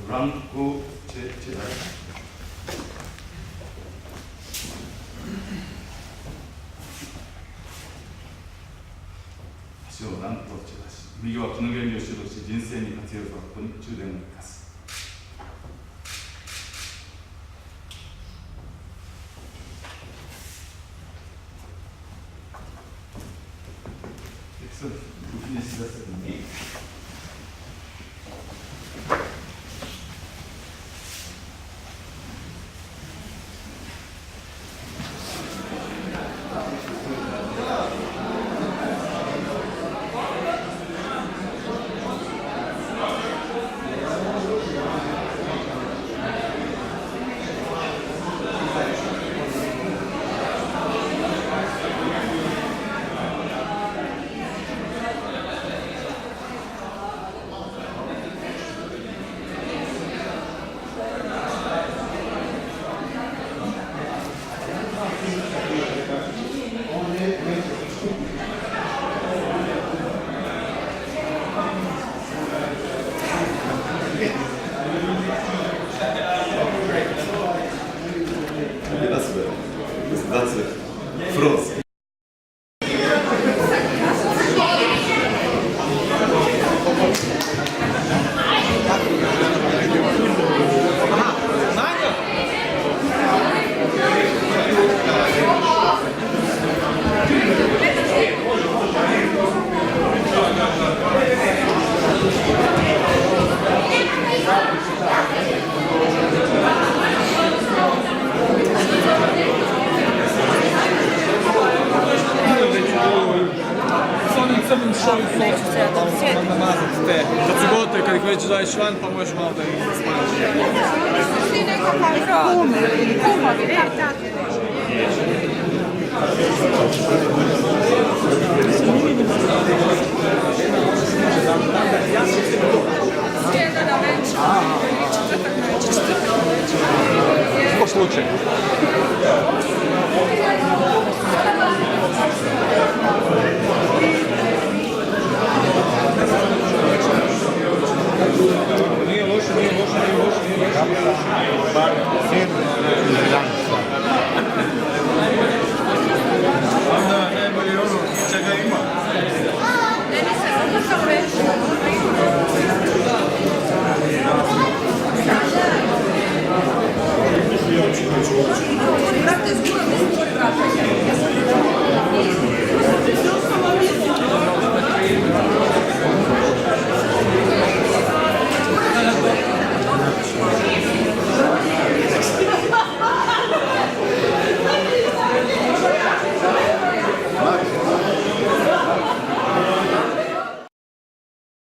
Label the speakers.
Speaker 1: Ranko Čedaj.足をランコチェダし、右は気の原理を主導し、人生に活用することに中電を生かす。そうです。ビジネスだせるに。That's froze.
Speaker 2: namazati te. Kad su gotovi, kad ih već daješ van, pa možeš malo da ih smanjiš.
Speaker 3: Ti nekakav kumovi, Srijeda na večer, četvrtak na večer.
Speaker 2: Po slučaju. Nije loše. Onda najbolje ono čega ima.
Speaker 3: Ne, nisam, sam već.